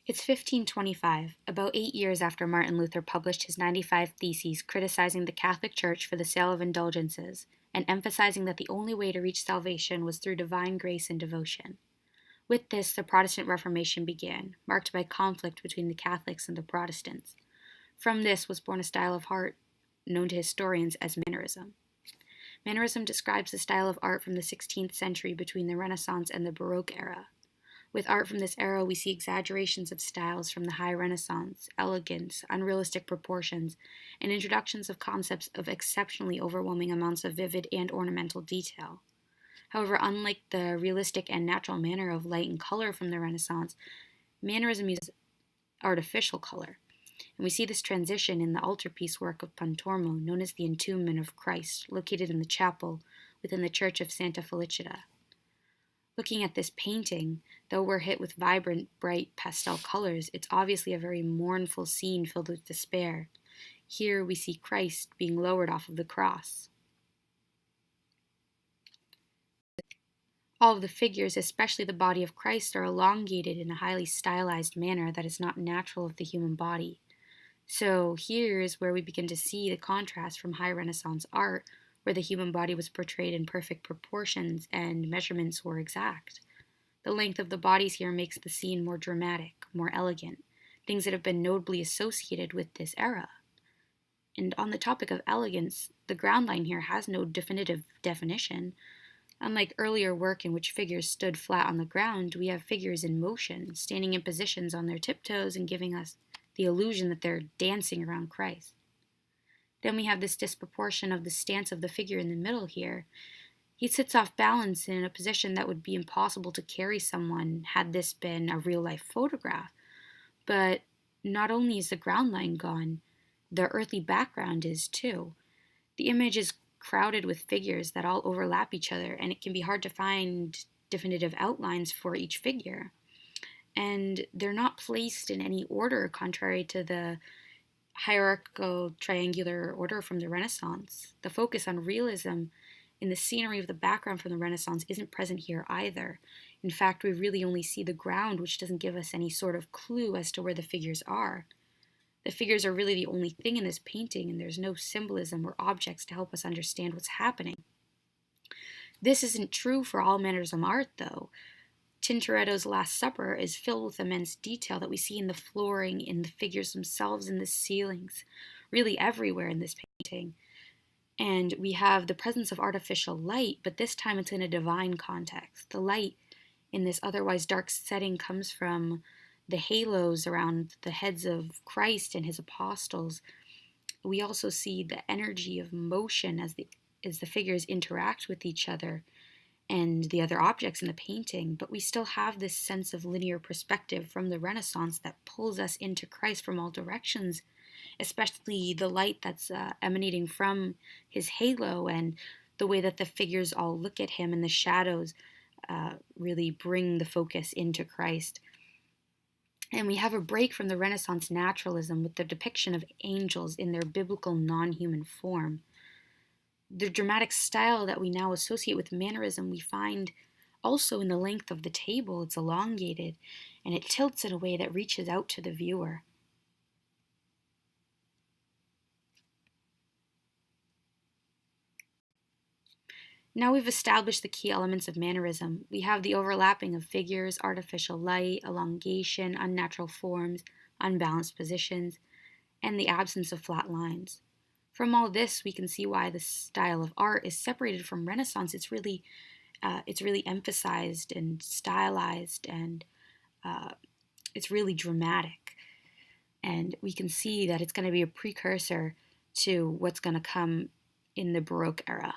It's 1525, about 8 years after Martin Luther published his 95 Theses criticizing the Catholic Church for the sale of indulgences, and emphasizing that the only way to reach salvation was through divine grace and devotion. With this, the Protestant Reformation began, marked by conflict between the Catholics and the Protestants. From this was born a style of art known to historians as Mannerism. Mannerism describes the style of art from the 16th century between the Renaissance and the Baroque era. With art from this era, we see exaggerations of styles from the High Renaissance, elegance, unrealistic proportions, and introductions of concepts of exceptionally overwhelming amounts of vivid and ornamental detail. However, unlike the realistic and natural manner of light and color from the Renaissance, Mannerism uses artificial color. And we see this transition in the altarpiece work of Pontormo, known as the Entombment of Christ, located in the chapel within the Church of Santa Felicita. Looking at this painting, though we're hit with vibrant, bright pastel colors, it's obviously a very mournful scene filled with despair. Here we see Christ being lowered off of the cross. All of the figures, especially the body of Christ, are elongated in a highly stylized manner that is not natural of the human body. So here is where we begin to see the contrast from High Renaissance art, where the human body was portrayed in perfect proportions and measurements were exact. The length of the bodies here makes the scene more dramatic, more elegant, things that have been notably associated with this era. And on the topic of elegance, the ground line here has no definitive definition. Unlike earlier work in which figures stood flat on the ground, we have figures in motion, standing in positions on their tiptoes and giving us the illusion that they're dancing around Christ. Then we have this disproportion of the stance of the figure in the middle here. He sits off balance in a position that would be impossible to carry someone had this been a real-life photograph. But not only is the ground line gone, the earthly background is too. The image is crowded with figures that all overlap each other, and it can be hard to find definitive outlines for each figure. And they're not placed in any order, contrary to the hierarchical triangular order from the Renaissance. The focus on realism in the scenery of the background from the Renaissance isn't present here either. In fact, we really only see the ground, which doesn't give us any sort of clue as to where the figures are. The figures are really the only thing in this painting, and there's no symbolism or objects to help us understand what's happening. This isn't true for all Mannerism art, though. Tintoretto's Last Supper is filled with immense detail that we see in the flooring, in the figures themselves, in the ceilings, really everywhere in this painting. And we have the presence of artificial light, but this time it's in a divine context. The light in this otherwise dark setting comes from the halos around the heads of Christ and his apostles. We also see the energy of motion as the figures interact with each other and the other objects in the painting, but we still have this sense of linear perspective from the Renaissance that pulls us into Christ from all directions, especially the light that's emanating from his halo and the way that the figures all look at him and the shadows really bring the focus into Christ. And we have a break from the Renaissance naturalism with the depiction of angels in their biblical non-human form. The dramatic style that we now associate with Mannerism we find also in the length of the table. It's elongated, and it tilts in a way that reaches out to the viewer. Now we've established the key elements of Mannerism. We have the overlapping of figures, artificial light, elongation, unnatural forms, unbalanced positions, and the absence of flat lines. From all this, we can see why the style of art is separated from Renaissance. It's really emphasized and stylized, and it's really dramatic. And we can see that it's going to be a precursor to what's going to come in the Baroque era.